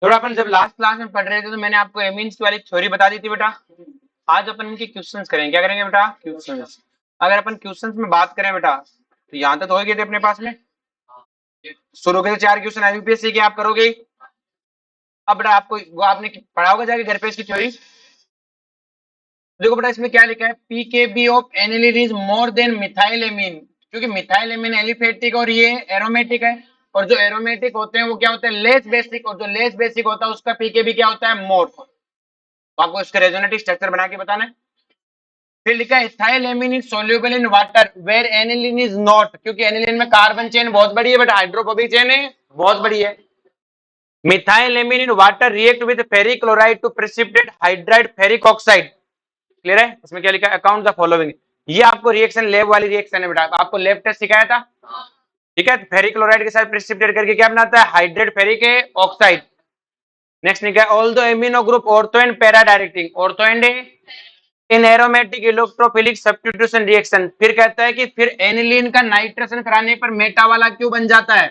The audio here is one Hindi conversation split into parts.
थोड़ा अपन जब लास्ट क्लास में पढ़ रहे थे तो मैंने आपको एमीन्स की वाली थ्योरी बता दी थी बेटा। आज अपन इनके क्वेश्चंस करेंगे। क्या करेंगे बेटा? क्वेश्चंस। अगर अपन क्वेश्चंस में बात करें बेटा तो यहाँ तक तो हो गए थे अपने पास में। शुरू के 4 क्वेश्चन आईयूपीएससी के आप करोगे ही। अब बेटा आपको वो आपने पढ़ा होगा जाके घर पे इसकी थ्योरी। देखो बेटा इसमें क्या लिखा है, pKb of aniline is more than methyl amine. क्योंकि मिथाइल एमीन एलिफेटिक और ये एरोमेटिक है, और जो एरोमेटिक होते हैं वो क्या होते हैं, लेस बेसिक, और जो लेस बेसिक होता है उसका पीकेबी क्या होता है, मोर। तो आपको इसका रेजोनेटिव स्ट्रक्चर बना के बताना है। फिर लिखा है ethyl amine is soluble in water where aniline is not. क्योंकि एनिलीन में कार्बन चेन बहुत बड़ी है बट हाइड्रोफोबिक चेन है बहुत बड़ी है। Methyl amine in water react with ferric chloride to precipitate hydride ferric oxide. Clear है? इसमें क्या लिखा है, अकाउंट द फॉलोइंग। ये आपको रिएक्शन लैब वाली रिएक्शन है बेटा, आपको लैब टेस्ट सिखाया था। ठीक है, फेरिक क्लोराइड के साथ प्रेसिपिटेट करके क्या बनाता है, हाइड्रेट फेरिक ऑक्साइड। नेक्स्ट लिखा है although amino group ortho and para directing, ortho and in aromatic electrophilic substitution reaction. फिर कहता है कि फिर एनिलीन का नाइट्रेशन कराने पर मेटा वाला क्यों बन जाता है।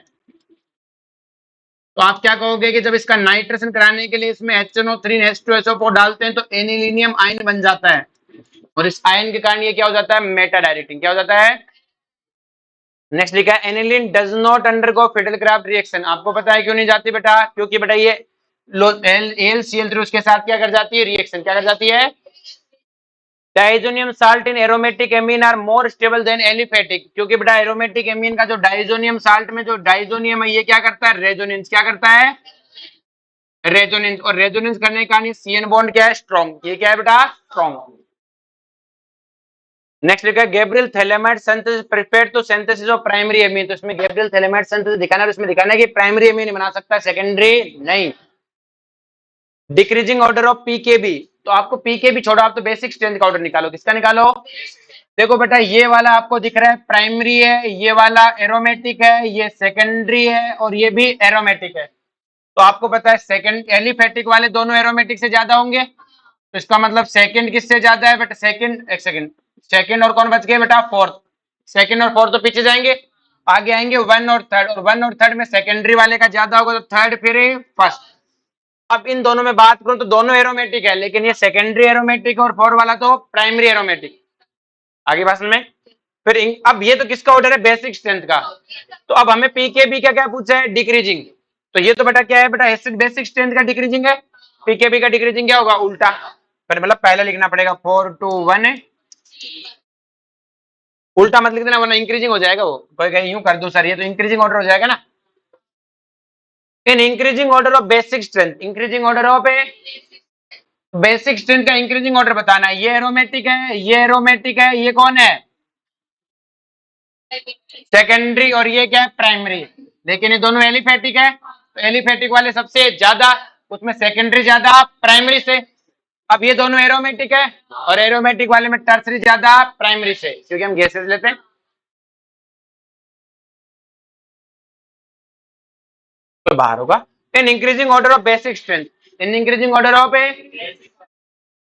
तो आप क्या कहोगे कि जब इसका नाइट्रेशन कराने के लिए इसमें HNO3 H2SO4 डालते हैं तो एनिलीनियम आयन बन जाता है, और इस आयन के कारण ये क्या हो जाता है, मेटा डायरेक्टिंग। क्या हो जाता है? नेक्स्ट लिखा है aniline does not undergo Friedel Crafts reaction. आपको पता है क्यों नहीं जाती बेटा, क्योंकि बेटा ये AlCl3 उसके साथ क्या कर जाती है, रिएक्शन क्या कर जाती है। Diazonium salt in aromatic amine are more stable than aliphatic. क्योंकि बेटा एरोमेटिक एमीन का जो डाइजोनियम साल्ट में जो डाइजोनियम है ये क्या करता है, रेजोनेंस। क्या करता है, रेजोनेंस। और रेजोनेंस करने का CN बॉन्ड क्या है, स्ट्रॉन्ग। ये क्या है बेटा, स्ट्रॉन्ग। नेक्स्ट लिखा है Gabriel phthalimide synthesis prepared to synthesis of primary amine. तो इसमें गैब्रियल थैलेमाइड सिंथेसिस दिखाना है, उसमें दिखाना है कि प्राइमरी एमीन बना सकता है, सेकेंडरी नहीं। Decreasing order of pKb. तो आपको पीकेबी छोड़ो, आप तो बेसिक स्ट्रेंथ का ऑर्डर निकालो। किसका निकालो? देखो बेटा ये वाला आपको दिख रहा है प्राइमरी है, ये वाला एरोमेटिक है, ये सेकेंडरी है, और ये भी एरोमेटिक है। तो आपको पता है सेकंड एलिफेटिक वाले दोनों एरोमेटिक से ज्यादा होंगे, तो इसका मतलब सेकंड किससे ज्यादा है बेटा, सेकंड, एक सेकंड, सेकंड और कौन बच गए बेटा, फोर्थ। सेकंड और फोर्थ तो पीछे जाएंगे, आगे आएंगे वन और थर्ड, और वन और थर्ड में सेकेंडरी वाले का ज्यादा होगा तो थर्ड फिर फर्स्ट। अब इन दोनों में बात करूं तो दोनों एरोमेटिक है, लेकिन ये सेकेंडरी एरोमेटिक और फोर वाला तो प्राइमरी एरोमेटिक। आगे बात में फिर अब ये तो किसका ऑर्डर है, बेसिक स्ट्रेंथ का। तो अब हमें पीकेबी का क्या पूछा है, डिक्रीजिंग। तो ये तो बेटा क्या है बेटा, एसिड बेसिक स्ट्रेंथ का डिक्रीजिंग है। पीकेबी का डिक्रीजिंग क्या होगा, उल्टा। पर मतलब पहले लिखना पड़ेगा 4 to 1 है, उल्टा मत लिख देना वरना इंक्रीजिंग हो जाएगा। वो कोई कहीं यूं कर दो सर ये तो इंक्रीजिंग ऑर्डर हो जाएगा ना। In increasing order of basic strength, increasing order of basic strength का इंक्रीजिंग ऑर्डर बताना है। ये एरोमेटिक है, ये एरोमेटिक है, ये कौन है, सेकेंडरी, और ये क्या है, प्राइमरी। लेकिन ये दोनों एलिफेटिक है, तो एलिफेटिक वाले सबसे ज्यादा, उसमें सेकेंडरी ज्यादा प्राइमरी से। अब ये दोनों एरोमेटिक है, और एरोमेटिक वाले में टर्सरी ज्यादा प्राइमरी से, क्योंकि हम गैसेस लेते हैं। तो बाहर होगा in increasing order of basic strength, in increasing order of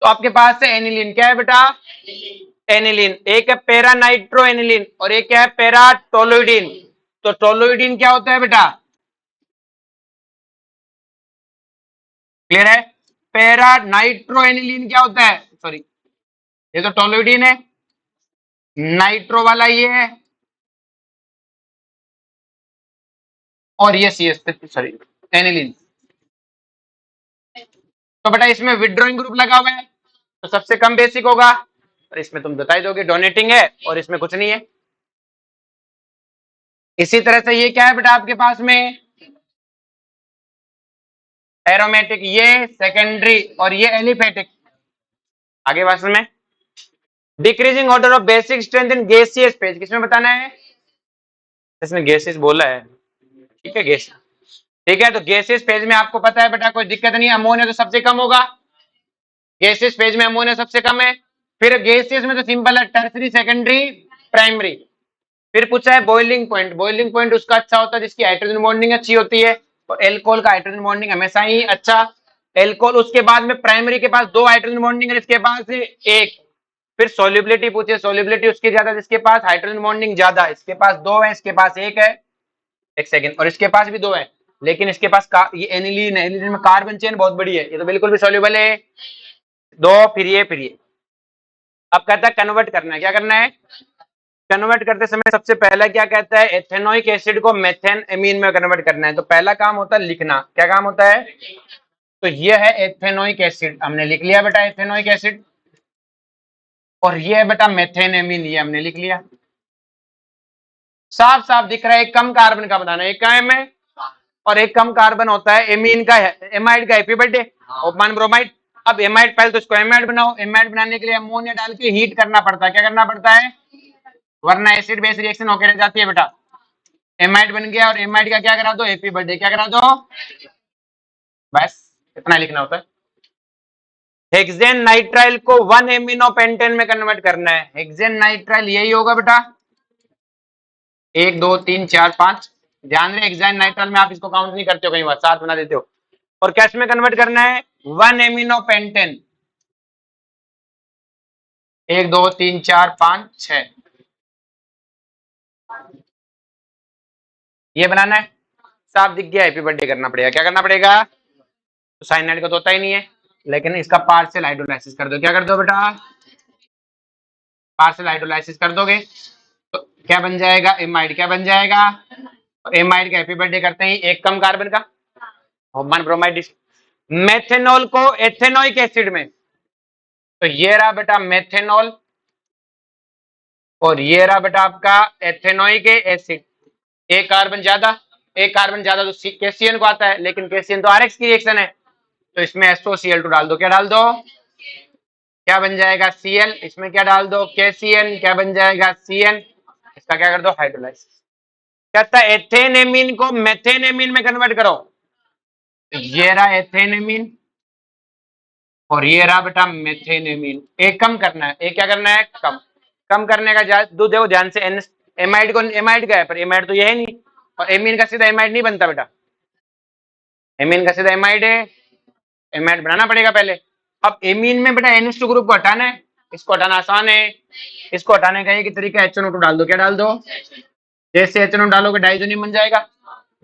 तो आपके पास है एनिलीन। क्या है बेटा, एनिलीन। एक है पैरा नाइट्रो एनिलीन और एक क्या है, पैरा टोलोइडिन। तो टोलोइडिन क्या होता है बेटा, क्लियर है। पैरा नाइट्रो एनिलीन क्या होता है, सॉरी ये तो टोलोइडिन है, नाइट्रो वाला ये है, और ये सी एस, सॉरी एनिलीन। तो बेटा इसमें विड्रॉइंग ग्रुप लगा हुआ है तो सबसे कम बेसिक होगा, और इसमें तुम बता दोगे डोनेटिंग है, और इसमें कुछ नहीं है। इसी तरह से ये क्या है बेटा आपके पास में, एरोमेटिक, ये सेकेंडरी, और ये एलिफेटिक। आगे बात में decreasing order of basic strength in gaseous phase, किसमें बताना है, इसने गैसेस बोला है, ठीक है गैस। ठीक है, तो गैसेस फेज में आपको पता है बेटा कोई दिक्कत नहीं, अमोनिया तो सबसे कम होगा, गैसेस फेज में अमोनिया सबसे कम है। फिर गैसेस में तो सिंपल है, टर्सरी, सेकेंडरी, प्राइमरी। फिर पूछा है बॉइलिंग पॉइंट, बॉइलिंग पॉइंट उसका अच्छा होता है जिसकी हाइड्रोजन बॉन्डिंग अच्छी होती है, तो एल्कोहल का हाइड्रोजन बॉन्डिंग हमेशा ही अच्छा। एल्कोहल, उसके बाद में प्राइमरी के पास 2 हाइड्रोजन बॉन्डिंग है, इसके पास 1। फिर सोल्युबिलिटी पूछे, सोल्युबिलिटी उसकी ज्यादा जिसके पास हाइड्रोजन बॉन्डिंग ज्यादा, इसके पास 2 है, इसके पास 1 है, एक सेकेंड, और इसके पास भी 2 है। लेकिन इसके पास ये एनिलीन है, एनिलीन में कार्बन चेन बहुत बड़ी है, ये तो बिल्कुल भी सॉल्युबल है। दो, फिर ये अब कहता है कन्वर्ट करना है। क्या करना है? कन्वर्ट करते समय सबसे पहला क्या कहता है, एथेनोइक एसिड को मेथेन एमीन में कन्वर्ट करना है। तो पहला काम होता है लिखना। क्या काम होता है? तो ये है एथेनोइक एसिड, हमने लिख लिया बेटा एथेनोइक एसिड। और ये है बेटा मेथेन एमीन, ये हमने लिख लिया। साफ साफ दिख रहा है, एक कम कार्बन का बनाना है, एक का में और एक कम कार्बन होता है एमीन का, एमाइड का। Happy birthday Hofmann bromide. अब एमाइड, पहले तो इसको एमाइड बनाओ। एमाइड बनाने के लिए अमोनिया डाल के हीट करना पड़ता है। क्या करना पड़ता है? वरना एसिड बेस रिएक्शन होकर रह जाती है बेटा। एमाइड बन गया और एमाइड का क्या करा दो? Happy birthday. क्या करा दो? बस इतना लिखना होता है। हेक्सेन नाइट्राइल को 1 एमिनो पेंटेन में कन्वर्ट करना है। हेक्सेन नाइट्राइल यही होगा बेटा, 1 2 3 4 5। ध्यान रहे हेक्सेन नाइट्राइल में आप इसको काउंट नहीं करते हो, कई बार 7 बना देते हो। और कैसे में कन्वर्ट करना है? 1 एमिनो पेंटेन। 1 2 3 4 5 6 ये बनाना है। साफ दिख गया, हैप्पी बर्थडे करना पड़ेगा। क्या करना पड़ेगा? तो साइनाइड का तो होता ही नहीं है, लेकिन इसका पार्शियल हाइड्रोलाइसिस कर दो। क्या कर दो बेटा? पार्शियल हाइड्रोलाइसिस कर दोगे तो क्या बन जाएगा? एमाइड। क्या बन जाएगा? एमाइड का हैप्पी बर्थडे करते ही एक कम कार्बन का होमन ब्रोमाइड। मेथेनॉल को एथेनोइक एसिड में, तो ये रहा बेटा मेथेनॉल और ये रहा बेटा आपका एथेनोइक एसिड। एक कार्बन ज्यादा, एक कार्बन ज्यादा तो केसीएन को आता है, लेकिन केसीएन तो आरएक्स की रिएक्शन है, तो इसमें SOCl2 डाल दो। क्या डाल दो? क्या बन जाएगा? Cl। इसमें क्या डाल दो? KCN। क्या बन जाएगा? CN। इसका क्या कर दो? हाइड्रोलाइसिस। कहता है एथेन एमीन को मेथेन एमीन में कन्वर्ट करो। ये रहा एथेन एमीन और ये रहा बेटा मेथेन एमीन। एक कम करना है, एक क्या करना है? कम। कम करने का दो देखो ध्यान से, एमाइड को एमाइड का है, पर एमाइड तो ये है नहीं, और एमीन का सीधा एमाइड नहीं बनता बेटा। एमीन का सीधा एमाइड है, एमाइड बनाना पड़ेगा पहले। अब एमीन में बेटा NH2 ग्रुप को हटाना है। इसको हटाना आसान है, इसको हटाने का एक तरीका HNO2 डाल दो। क्या डाल दो? जैसे HNO डालोगे डाइजोनियम बन जाएगा।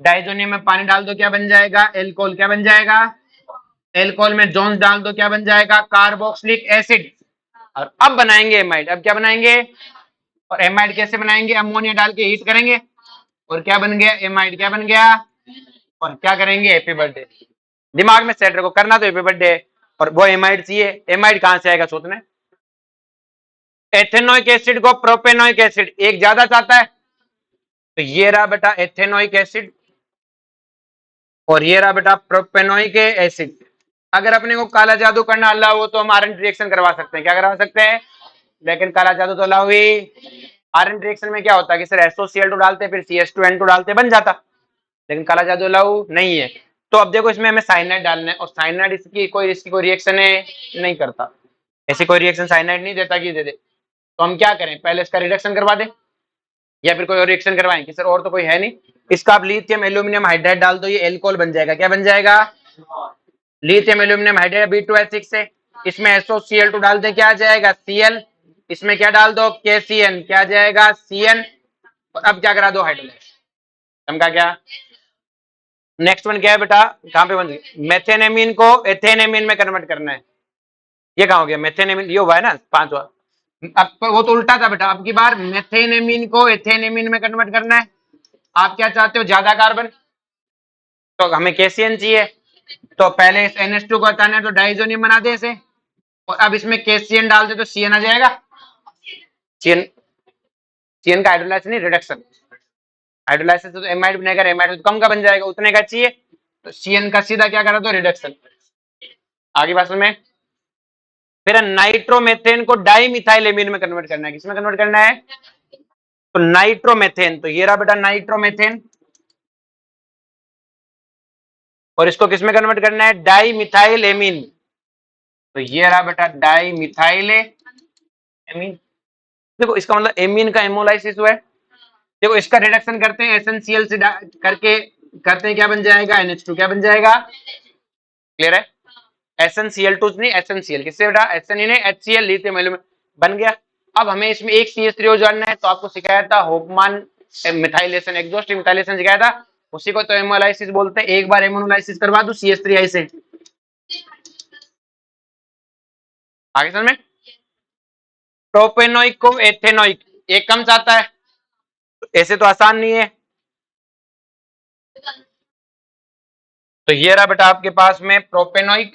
डाइजोनियम में पानी डाल दो, क्या बन जाएगा? एल्कोहल। क्या बन जाएगा? एल्कोहल में जोन्स डाल दो, क्या बन जाएगा? Carboxylic acid. और अब बनाएंगे एमाइड। अब क्या बनाएंगे? और एमाइड कैसे बनाएंगे? अमोनिया डाल के हीट करेंगे और क्या बन गया? एमाइड। क्या बन गया? और क्या करेंगे? Happy birthday. दिमाग में सेट रखो, करना तो हैप्पी बर्थडे, और वो एमाइड चाहिए। एमाइड कहां से आएगा सोचना। एथेनोइक एसिड को प्रोपेनोइक एसिड एक ज्यादा चाहता है, तो ये रहा बेटा एथेनोइक एसिड और ये रहा बेटा प्रोपेनोइक एसिड। अगर अपने को काला जादू करना अलाउ हो तो हम आरएन रिएक्शन करवा सकते हैं। क्या करवा सकते हैं? लेकिन काला जादू तो अलाउ ही। आरएन रिएक्शन में क्या होता है कि सर SOCl2 डालते फिर CH2N2 डालते बन जाता, लेकिन काला जादू अलाउ नहीं है। तो अब देखो इसमें हमें साइनाइड डालना है, और साइनाइड इसकी कोई रिएक्शन है नहीं करता, ऐसी कोई रिएक्शन साइनाइड नहीं देता कि दे दे। तो हम क्या करें? पहले इसका रिडक्शन करवा दें या फिर कोई और रिएक्शन करवाएं कि सर और तो कोई है नहीं। इसका आप लिथियम एल्यूमिनियम हाइड्राइड डाल दो, ये एल्कोहल बन जाएगा। क्या बन जाएगा? लिथियम एल्यूमिनियम हाइड्राइड B2H6 से। इसमें SOCl2 डाल दे, क्या आ जाएगा? Cl। इसमें क्या डाल दो? KCN। क्या आ जाएगा? CN। और अब क्या करा दो? हाइड्रोलाइज। समझा क्या? नेक्स्ट वन क्या है बेटा? कहां पे बन गई? मेथेनेमीन को एथेनेमीन में कन्वर्ट करना है। ये कहां हो गया? मेथेनेमीन ये हुआ है ना, पांचवा। अब वो तो उल्टा था बेटा, अब की बार मेथेनेमीन को एथेनेमीन में कन्वर्ट करना है। आप क्या चाहते हो? ज्यादा कार्बन, तो हमें KCN चाहिए। तो पहले इस NH2 को हटाना है, तो डाइजोनियम बना दे इसे, और अब इसमें KCN डाल दे तो CN आ जाएगा। CN, CN का हाइड्रोलाइसिस नहीं, रिडक्शन। हाइड्रोलाइसिस तो एमाइड बनेगा, एमाइड तो कम का बन जाएगा, उतने का चाहिए, तो CN का सीधा क्या करा दो? रिडक्शन। आगे बात में फिर नाइट्रोमेथेन को डाइमिथाइल एमीन में कन्वर्ट करना है। किसमें कन्वर्ट करना है? तो नाइट्रोमेथेन, तो ये रहा बेटा नाइट्रोमेथेन, और इसको किसमें कन्वर्ट करना है? Dimethyl amine. तो ये रहा बेटा डाइमिथाइल एमीन। देखो इसका मतलब एमीन का हेमोलाइसिस हुआ है। देखो इसका रिडक्शन करते हैं एसएनसीएल से करके करते हैं, क्या बन जाएगा? NH2। क्या बन जाएगा? क्लियर है? SnCl2 नहीं, SnCl किससे बेटा? SN ने HCl लिथियम एल्यूमिनियम बन गया। अब हमें इसमें एक CH3O जानना है, तो आपको सिखाया था होपमान मिथाइलेशन, एक्सोस्टिव मिथाइलेशन सिखाया था। उसी को तो हेमोलाइसिस बोलते हैं। एक बार हेमोलाइसिस करवा दो CH3I से, आगे समझ में। प्रोपेनोइक को एथेनोइक, एक कम चाहता है, ऐसे तो आसान नहीं है। तो ये रहा बेटा आपके पास में प्रोपेनोइक,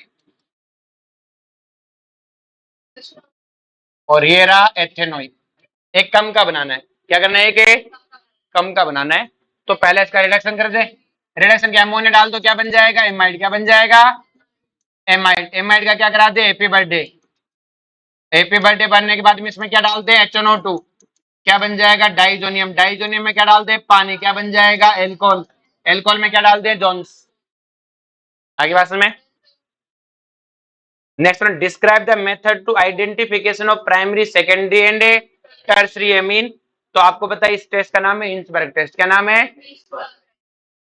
और ये रहा एथेनोइक। एक कम का बनाना है, क्या करना है, एक कम का बनाना है। तो पहले इसका रिडक्शन कर दे। रिडक्शन के अमोनिया डाल दो, क्या बन जाएगा, एमाइड। क्या बन जाएगा, एमाइड। एमाइड का क्या करा दे, हैप्पी बर्थडे। हैप्पी बर्थडे बनने के बाद में इसमें क्या डालते हैं, HNO2, क्या बन जाएगा, डाइजोनियम। डाइजोनियम में क्या डालते हैं, पानी, क्या बन जाएगा, एल्कोहल। एल्कोहल में क्या डालते हैं, जोन्स। आगे बात में। Next one, describe the method to identification of primary, secondary and tertiary amine. तो आपको पता है इस टेस्ट का नाम है हिंसबर्ग टेस्ट। क्या नाम है,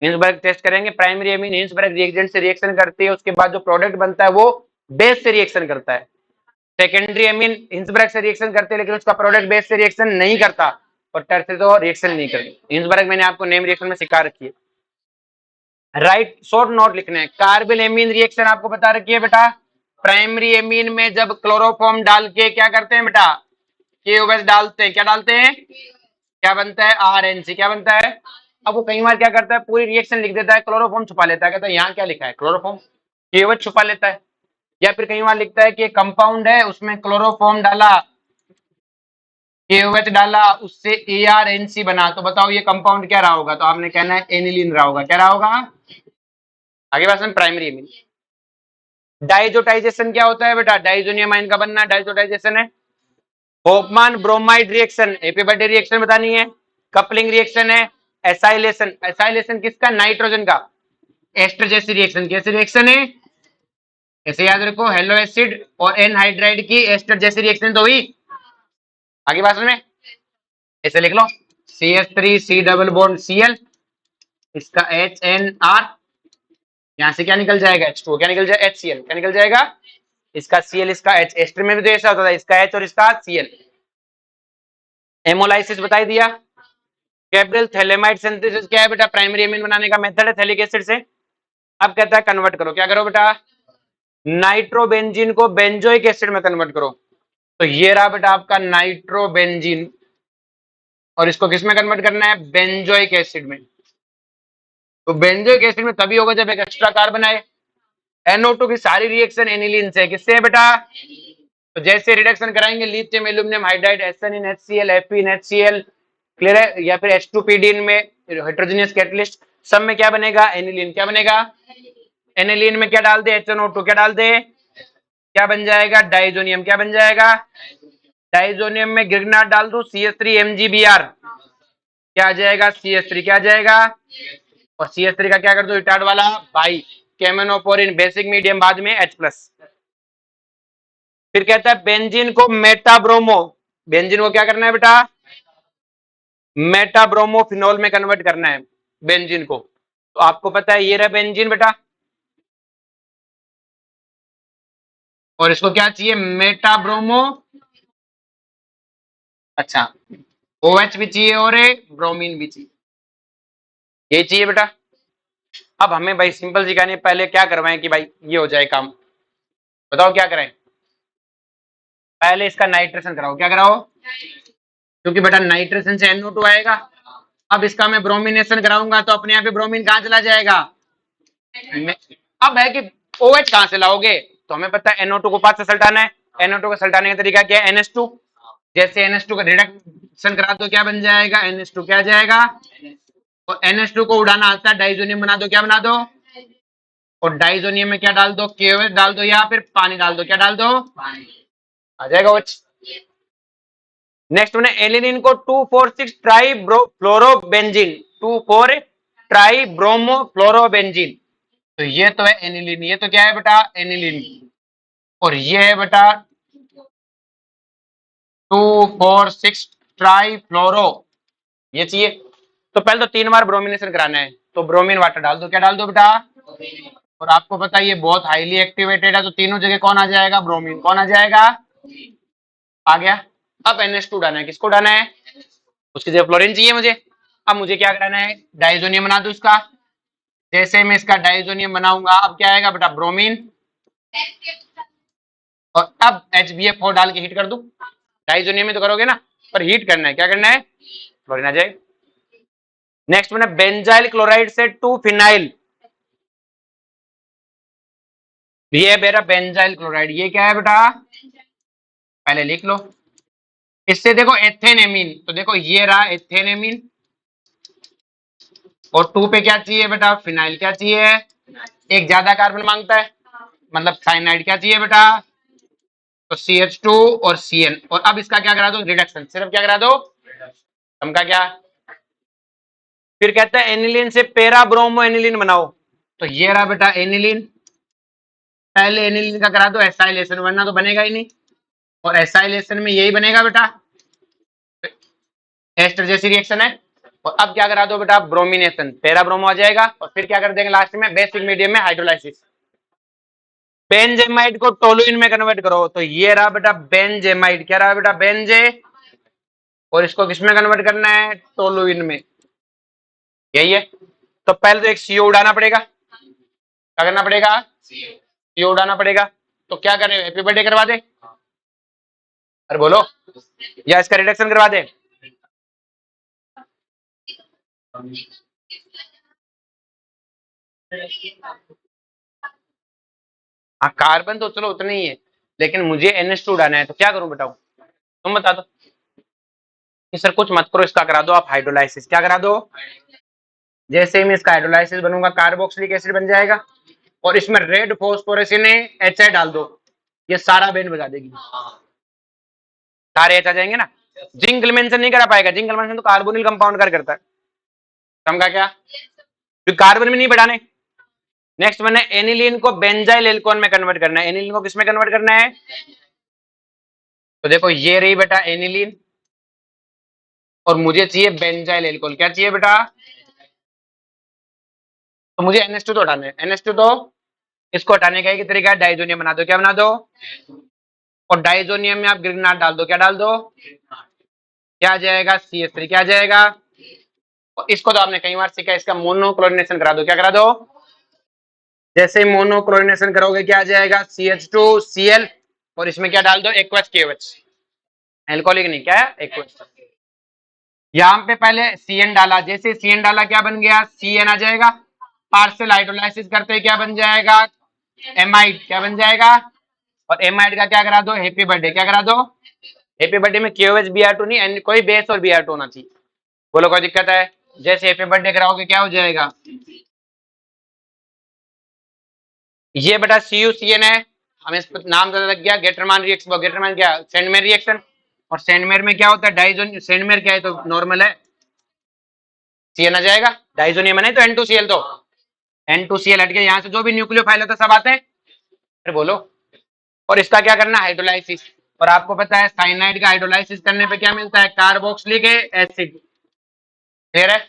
हिंसबर्ग टेस्ट करेंगे। प्राइमरी एमीन हिंसबर्ग रिएजेंट से रिएक्शन करती है, उसके बाद जो प्रोडक्ट बनता है वो बेस से रिएक्शन करता है। सेकेंडरी एमीन हिंसबर्ग से रिएक्शन करते हैं, लेकिन उसका प्रोडक्ट बेस से रिएक्शन नहीं करता, और टर्सरी तो रिएक्शन नहीं करती। हिंसबर्ग मैंने आपको नेम रिएक्शन में सिखा रखी है। राइट, शॉर्ट नोट लिखने हैं। कार्बन एमीन रिएक्शन आपको बता रखी है बेटा। प्राइमरी एमीन में जब क्लोरोफॉर्म डाल के क्या करते हैं बेटा, KOH डालते हैं, क्या डालते हैं, क्या बनता है, RNC। क्या बनता है, अब वो कई बार क्या करता है, पूरी रिएक्शन लिख देता है, क्लोरोफॉर्म छुपा लेता है, कहता है यहाँ क्या लिखा है, क्लोरोफॉर्म। KOH छुपा लेता है। या फिर कई बार लिखता है कि कंपाउंड है, उसमें क्लोरोफॉर्म डाला, KOH डाला, उससे ARNC बना। तो बताओ ये कंपाउंड क्या रहा होगा, तो आपने कहना है एनिलीन रहा होगा। क्या रहा होगा, आगे बात में। Primary amine. डाइजोटाइजेशन क्या होता है बेटा, डाइजोनियम आयन का बनना डाइजोटाइजेशन है। होफमान bromide reaction, happy birthday reaction बतानी है। कपलिंग रिएक्शन है। एसाइलेशन, एसाइलेशन किसका, नाइट्रोजन का। एस्टर जैसी रिएक्शन, कैसी रिएक्शन है, ऐसे याद रखो, हेलो एसिड और एनहाइड्राइड की एस्टर जैसी रिएक्शन तो हुई। आगे बात में, ऐसे लिख लो, CH3C डबल बॉन्ड Cl, इसका HNR, यहां से क्या निकल जाएगा, H2, क्या निकल जाएगा, HCl, क्या निकल जाएगा, इसका Cl, इसका H। एस्टर में भी तो ऐसा होता था, इसका H और इसका Cl। हेमोलाइसिस बता दिया। गैब्रियल थैलेमाइड सिंथेसिस क्या है बेटा, प्राइमरी एमीन बनाने का मेथड है थैलिक एसिड से। अब कहता है कन्वर्ट करो, क्या करो बेटा, नाइट्रोबेंजीन को बेंजोइक एसिड में कन्वर्ट करो। तो ये रहा बेटा आपका नाइट्रोबेंजीन, और इसको किस में कन्वर्ट करना है, बेंजोइक एसिड में। तो बेंजोइक एसिड में तभी होगा जब एक एक्स्ट्रा कार्बन आए। NO2 की सारी रिएक्शन एनिलीन से, किससे है बेटा, तो जैसे रिडक्शन कराएंगे lithium aluminium hydride, SnHCl, FeNHCl, clear है, या फिर H2PDN में हेटेरोजेनियस कैटलिस्ट, सब में क्या बनेगा, एनिलीन। क्या बनेगा, एनिलीन में क्या डाल दे, HNO2, क्या डाल दे, क्या बन जाएगा, डाइजोनियम। क्या बन जाएगा, डाइजोनियम में गिरनाट डाल दो, CH3MgBr, क्या आ जाएगा, CH3, क्या आ जाएगा, और CH3 का क्या कर दो, रिटार्ड वाला बाई, केमेनोपोरिन बेसिक मीडियम, बाद में H+। फिर कहता है बेंजीन को मेटाब्रोमो, बेंजीन को क्या करना है बेटा, मेटाब्रोमोफिनॉल में कन्वर्ट करना है बेंजीन को। तो आपको पता है ये रहा बेंजीन बेटा, और इसको क्या चाहिए, मेटाब्रोमो, अच्छा, OH भी चाहिए और ब्रोमीन भी चाहिए, ये चाहिए बेटा। अब हमें भाई सिंपल सिखाने पहले क्या करवाएं कि भाई ये हो जाए काम, बताओ क्या करें, पहले इसका नाइट्रेशन कराओ। क्या कराओ, क्योंकि बेटा नाइट्रेशन से NO2 आएगा। अब इसका मैं ब्रोमिनेशन कराऊंगा तो अपने यहाँ पे ब्रोमीन कहाँ चला जाएगा, अब है कि OH कहां से लाओगे, तो हमें पता है NO2 को 5 से सल्टाना है। NO2 को सल्टाने का तरीका क्या है, NH2। जैसे NH2 का रिडक्शन करा दो, क्या बन जाएगा, NH2, क्या जाएगा, और NH2 को उड़ाना आता है, डाइजोनियम बना दो, क्या बना दो, और डाइजोनियम में क्या डाल दो, KOH डाल दो, या फिर पानी डाल दो, क्या डाल दो, आ जाएगा OH। नेक्स्ट है एलिनिन को 2,4,6 try fluorobenzene, 2,4 try bromo fluorobenzene. तो ये तो है एनिलीन, ये तो क्या है बेटा, एनिलीन, और ये है बेटा 2,4,6 ट्राई फ्लोरो, ये चाहिए। तो पहले तो 3 बार ब्रोमिनेशन कराना है, तो ब्रोमीन वाटर डाल दो, क्या डाल दो बेटा, और आपको पता है ये बहुत हाईली एक्टिवेटेड है, तो तीनों जगह कौन आ जाएगा, ब्रोमीन। कौन आ जाएगा, आ गया। अब NH2 डालना है, किसको डालना है, उसकी जगह फ्लोरीन चाहिए मुझे। अब मुझे क्या कराना है, डाइजोनियम बना दो इसका, जैसे मैं इसका डाइजोनियम बनाऊंगा, अब क्या आएगा बेटा, ब्रोमीन। और अब HBF4 डाल के हीट कर दूं, डाइजोनियम में तो करोगे ना, पर हीट करना है, क्या करना है, क्लोरीन आ जाएगा। नेक्स्ट मैंने बेंजाइल क्लोराइड से 2 फिनाइल, ये है मेरा बेंजाइल क्लोराइड, ये क्या है बेटा, पहले लिख लो। इससे देखो एथेनेमीन, तो देखो ये रहा एथेनेमीन, और 2 पे क्या चाहिए बेटा, फिनाइल, क्या चाहिए, एक ज्यादा कार्बन मांगता है, मतलब साइनाइड क्या चाहिए बेटा, तो CH2 और Cn, और अब इसका क्या करा दो, रिडक्शन, सिर्फ क्या करा दो, हम का क्या, फिर कहता है एनिलीन से पेरा ब्रोमो एनिलीन बनाओ, तो ये रहा बेटा एनिलीन, पहले एनिलीन का करा दो एसाइलेशन, वरना तो बनेगा ही नहीं, और एसाइलेशन में यही बनेगा बेटा, एस्टर जैसी रिएक्शन है। और अब क्या करा दो बेटा, ब्रोमिनेशन, पेरा ब्रोमो आ जाएगा, और फिर क्या कर देंगे लास्ट में, बेसिक मीडियम में हाइड्रोलाइसिस, बेंजेमाइड को टोलुइन में कन्वर्ट करो, तो ये रहा बेटा बेंजेमाइड, क्या रहा बेटा, बेंजे, और इसको किसमें कन्वर्ट करना है, टोलुइन में, यही है। तो पहले तो एक CO उड़ाना पड़ेगा, क्या करना पड़ेगा, CO उड़ाना पड़ेगा, तो क्या करें, हैप्पी बर्थडे करवा दे, अरे बोलो, या इसका रिडक्शन करवा दे, हाँ कार्बन तो चलो उतना ही है, लेकिन मुझे NH2 उड़ाना है, तो क्या करूं बताओ, तुम बता दो कि सर कुछ मत करो, इसका करा दो आप हाइड्रोलाइसिस, क्या करा दो, जैसे ही मैं इसका हाइड्रोलाइसिस बनूंगा कार्बोक्सिलिक एसिड बन जाएगा, और इसमें रेड फॉस्फोरस ने HI डाल दो, ये सारा बैंड बजा देगी, सारे H आ जाएंगे ना, जिंक मेंशन नहीं करा पाएगा, जिंक मेंशन तो कार्बोनिल कंपाउंड कर करता है, समझा क्या, तो कार्बन में नहीं बढ़ाने। नेक्स्ट मैंने एनिलीन को बेंजाइल एल्कोन में कन्वर्ट करना है, एनिलीन को किसमें कन्वर्ट करना है, तो देखो ये रही बेटा एनिलीन, और मुझे चाहिए बेंजाइल एल्कोहल, क्या चाहिए बेटा, तो मुझे NH2 तो हटाना है, NH2 तो इसको हटाने का एक तरीका है, डाइजोनियम बना दो, क्या बना दो, और डाइजोनियम में आप ग्रिग्नाट डाल दो, क्या डाल दो, क्या आ जाएगा, CH3, क्या आ जाएगा, और इसको तो आपने कई बार सीखा, इसका मोनोक्लोरिनेशन करा दो, क्या करा दो, जैसे मोनोक्लोरिनेशन करोगे क्या आ जाएगा, CH2Cl, और इसमें क्या डाल दो, एक्वस KOH, एल्कोहलिक नहीं, क्या है एक्वस, यहाँ पे पहले CN डाला, जैसे CN डाला क्या बन गया, CN आ जाएगा, पार्शियल हाइड्रोलाइसिस करते क्या बन जाएगा, एमाइड, क्या बन जाएगा, और एमाइड का क्या करा दो, हैप्पी बर्थडे, क्या करा दो, हैप्पी बर्थडे में KOH Br2 नहीं, कोई बेस और Br2 होना चाहिए, बोलो कोई दिक्कत है, जैसे हैप्पी बर्थडे कराओगे क्या हो जाएगा, ये बेटा CuCN है, हमें इस पर नाम पता लग गया, गेटरमान रिएक्शन, गेटरमान क्या, सेंडमेयर रिएक्शन, और सेंडमेयर में क्या होता है, डाइजोन, सेंडमेयर क्या है, तो नॉर्मल है, CN आ जाएगा, डाइजोनियम है नहीं तो N2Cl, तो N2Cl हट के यहाँ से जो भी न्यूक्लियोफाइल होता है सब आते हैं, फिर बोलो, और इसका क्या करना, हाइड्रोलाइसिस, और आपको पता है साइनाइड का हाइड्रोलाइसिस करने पे क्या मिलता है, कार्बोक्सिलिक एसिड, क्लियर है।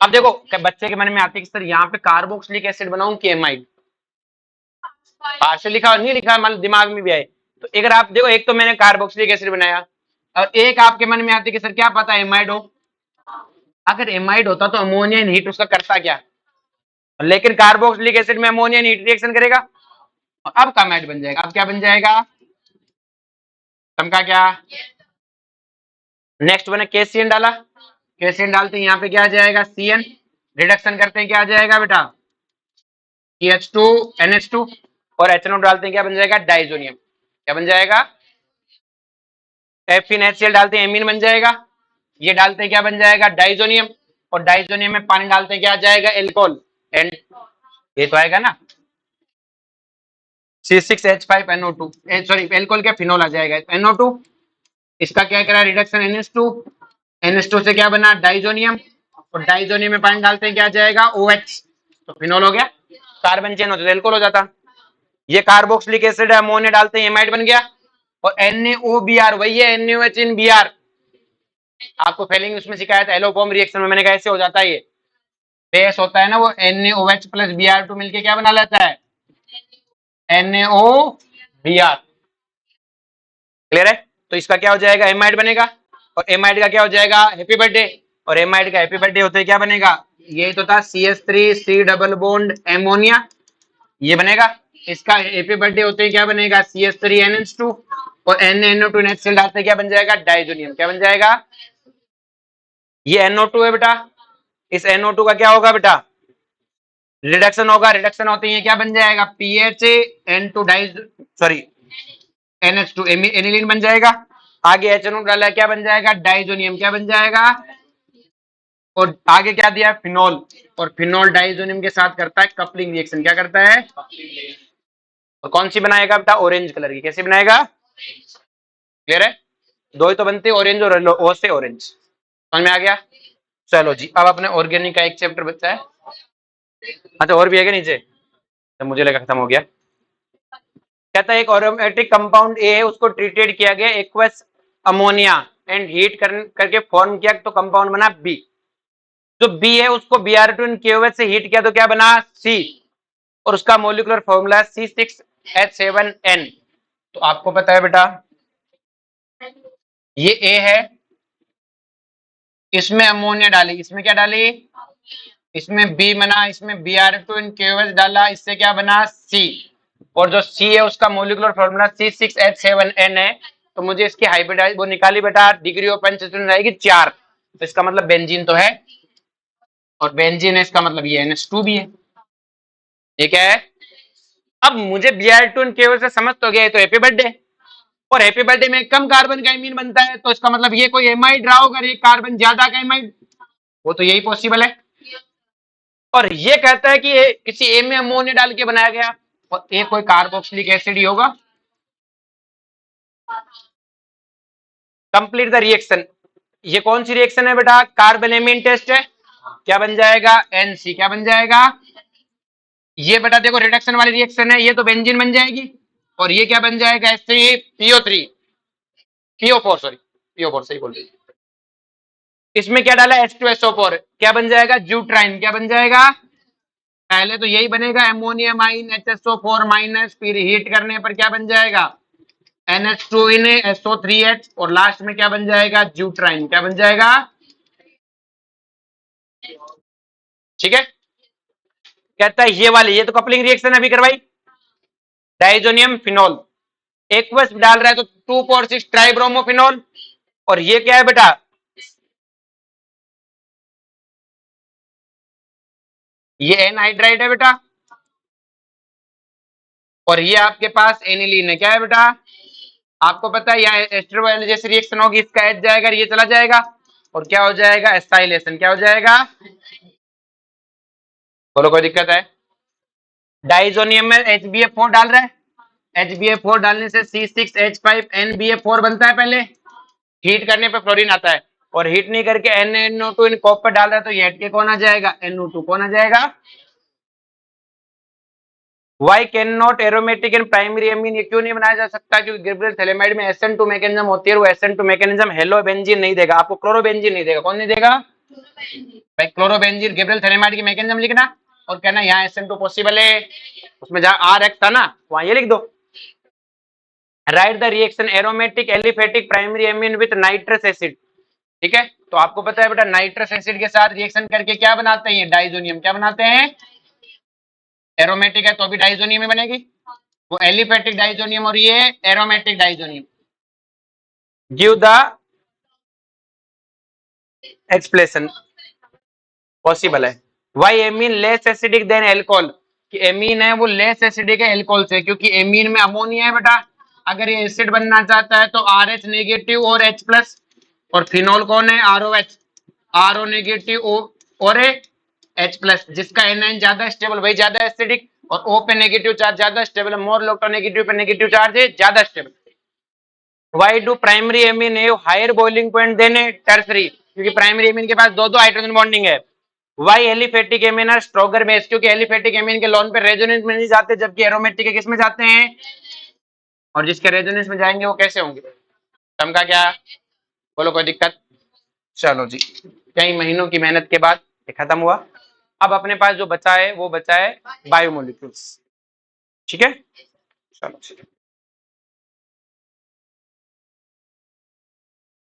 अब देखो बच्चे के मन में आती है कि सर यहाँ पे कार्बोक्सिलिक एसिड बनाऊं कि एमाइड, पार्शियल लिखा और नहीं लिखा, मतलब दिमाग में भी आए, तो अगर आप देखो, एक तो मैंने कार्बोक्सिलिक एसिड बनाया, और एक आपके मन में आती है कि सर क्या पता एमाइड हो, अगर एमाइड होता तो अमोनिया हीट उसका करता क्या, लेकिन कार्बोक्सिलिक एसिड में अमोनिया हीट रिएक्शन करेगा, और अब कामेट बन जाएगा, अब क्या बन जाएगा, समका क्या, नेक्स्ट मैंने KCN डाला, KCN डालते हैं यहाँ पे क्या आ जाएगा, CN, रिडक्शन करते हैं क्या आ जाएगा बेटा, CH2 NH2, और HNO डालते हैं क्या बन जाएगा, डाइजोनियम, क्या बन जाएगा, FeNaCl डालते हैं एमीन बन जाएगा, ये डालते हैं क्या बन जाएगा, डाइजोनियम, और डाइजोनियम में पानी डालते हैं क्या आ जाएगा, एल्कोहल, एंड ये तो आएगा ना C6H5NO2, सॉरी एल्कोहल क्या, फिनोल आ जाएगा, NO2, इसका क्या करा, रिडक्शन NH2, NH2 से क्या बना, डाइजोनियम, और डाइजोनियम में पानी डालते हैं क्या आ जाएगा, OH, तो फिनोल हो गया, कार्बन चेन होता तो एल्कोहल हो जाता, ये कार्बोक्सिलिक एसिड है, अमोनिया डालते हैं एमाइड बन गया, और NaOBr वही है NaOH इन Br, आपको फेलिंग उसमें सिखाया था एलोफॉर्म रिएक्शन में, मैंने कहा ऐसे हो जाता है, ये बेस होता है ना वो NaOH प्लस Br2 मिलके क्या बना लेता है, NaOBr, क्लियर है। तो इसका क्या हो जाएगा, एमाइड बनेगा, और एमाइड का क्या हो जाएगा, हैप्पी बर्थडे, और एमाइड का हैप्पी बर्थडे होते क्या बनेगा, ये तो था CH3 C double bond ammonia, ये बनेगा। इसका हैप्पी बर्थडे होते ही क्या बनेगा, CH3NH2 और NaNO2 नेक्स्ट डालते क्या बन जाएगा, डाइजोनियम। क्या बन जाएगा, ये NO2 है बेटा, इस NO2 का क्या होगा बेटा, रिडक्शन होगा। रिडक्शन होते ही क्या बन जाएगा, PHN2 dies sorry NH2 aniline बन जाएगा। आगे HNO डाला क्या बन जाएगा, डाइजोनियम। क्या बन जाएगा, और आगे क्या दिया, फिनोल, और फिनोल डाइजोनियम के साथ करता है कपलिंग रिएक्शन। क्या करता है, और कौन सी बनाएगा बेटा, ऑरेंज कलर की। कैसे बनाएगा, क्लियर है, दो ही तो बनते हैं, ऑरेंज और ओ से ऑरेंज। समझ में आ गया। चलो जी, अब अपने ऑर्गेनिक का एक चैप्टर बचा है। अच्छा और भी है क्या नीचे, तो मुझे लगा खत्म हो गया। कहता है एक एरोमेटिक कंपाउंड ए है, उसको ट्रीटेड किया गया एक्वस अमोनिया एंड हीट करके फॉर्म किया तो कंपाउंड बना बी। जो बी है उसको Br2 KOH से हीट किया तो क्या बना, सी, और उसका मोलिकुलर फॉर्मूला C6H7N। तो आपको पता है बेटा, ये ए है, इसमें अमोनिया डाली, इसमें क्या डाली, इसमें बी बना, इसमें Br2 KOH डाला, इससे क्या बना, सी, और जो सी है उसका मोलिकुलर फॉर्मूला C6H7N है। तो मुझे इसकी हाइब्रिडाइज वो निकाली बेटा, डिग्री ऑफ अनसैचुरेशन आएगी 4, तो इसका मतलब बेंजीन तो है, और बेंजीन है इसका मतलब ये NH2 भी है। ये क्या है, अब मुझे Br2 KOH से समझ तो गया, है तो हैप्पी बर्थडे, और हैप्पी बर्थडे में कम कार्बन का एमीन बनता है, तो इसका मतलब ये कोई एमाइड रहा होगा, एक कार्बन ज्यादा का एमाइड, वो तो यही पॉसिबल है। और ये कहता है कि किसी ए में अमोनिया डाल के बनाया गया, और ए कोई कार्बोक्सिलिक एसिड ही होगा। Complete the reaction. ये कौन सी रिएक्शन है बेटा, कार्बन एमीन टेस्ट है। क्या बन जाएगा, NC। क्या बन जाएगा, ये बेटा देखो रिडक्शन वाली रिएक्शन है, ये तो बेंजीन बन जाएगी, और ये क्या बन जाएगा, PO3 PO4 सॉरी PO4 सही बोल रही। इसमें क्या डाला, H2SO4, क्या बन जाएगा, ज्यूट्राइन। क्या बन जाएगा, पहले तो यही बनेगा अमोनियम आइन HSO4 माइनस, फिर हीट करने पर क्या बन जाएगा, NH2 इन SO3H, और लास्ट में क्या बन जाएगा, ज्यूट्राइन। क्या बन जाएगा, ठीक है। कहता है ये वाली, ये तो कपलिंग रिएक्शन अभी करवाई, डाइजोनियम फिनोल, एक्वस डाल रहा है तो 2,4,6 ट्राइब्रोमोफिनोल, और ये क्या है बेटा, ये एनहाइड्राइड है बेटा, और ये आपके पास एनिलीन है। क्या है बेटा, आपको पता है यहाँ एस्टर वाली जैसी रिएक्शन होगी, इसका एच जाएगा, ये चला जाएगा, और क्या हो जाएगा, एस्टाइलेशन। क्या हो जाएगा, बोलो कोई दिक्कत है। डाइजोनियम में HBF4 डाल रहा है, HBF4 डालने से C6H5NBF4 बनता है, पहले हीट करने पे फ्लोरीन आता है, और हीट नहीं करके NaNO2 इन कॉपर डाल रहा है, तो ये हट के कौन आ जाएगा, NO2 कौन आ जाएगा। Why cannot aromatic and primary amine, ये क्यों नहीं बनाया जा सकता, क्योंकि गिब्रेल थैलेमाइड में SN2 मैकेनिज्म होती है, वो SN2 मैकेनिज्म हेलोबेंजीन नहीं देगा आपको, क्लोरोबेंजीन नहीं देगा। कौन नहीं देगा भाई, क्लोरोबेंजीन। गिब्रेल थैलेमाइड की मैकेनिज्म लिखना और कहना यहाँ SN2 पॉसिबल है, उसमें जहां R X था ना वहां ये लिख दो। Right the reaction aromatic aliphatic primary amine with nitrous acid. ठीक है, तो आपको पता है बेटा नाइट्रस एसिड के साथ रिएक्शन करके क्या बनाते हैं, डाइजोनियम। क्या बनाते हैं, एरोमेटिक है तो अभी डाइजोनियम में बनेगी, वो एलिफेटिक डाइजोनियम और ये aromatic diazonium. Give the explanation, possible है। Why amine less acidic than alcohol, कि एमीन है वो लेस एसिडिक है एल्कोहल से, क्योंकि एमीन में अमोनिया है बेटा, अगर ये एसिड बनना चाहता है तो RH नेगेटिव और H प्लस, और फिनोल कौन है, ROH, RO नेगेटिव और H प्लस, जिसका एनाइन ज्यादा स्टेबल वही ज्यादा एसिडिक, और O पे नेगेटिव चार्ज ज्यादा स्टेबल है, मोर इलेक्ट्रोनेगेटिव पे नेगेटिव चार्ज है ज्यादा stable. Why do primary amine have higher boiling point than tertiary, क्योंकि प्राइमरी एमीन के पास दो दो हाइड्रोजन बॉन्डिंग है। Why aliphatic amine are stronger base, क्योंकि एलिफेटिक एमीन के लोन पे रेजोनेंस में नहीं जाते, जबकि एरोमेटिक के किस में जाते हैं, और जिसके रेजोनेंस में जाएंगे वो कैसे होंगे, समझा क्या, बोलो कोई दिक्कत। चलो जी, कई महीनों की मेहनत के बाद ये खत्म हुआ। अब अपने पास जो बचा है वो बचा है बायोमोलिक्यूल्स। ठीक है, चलो।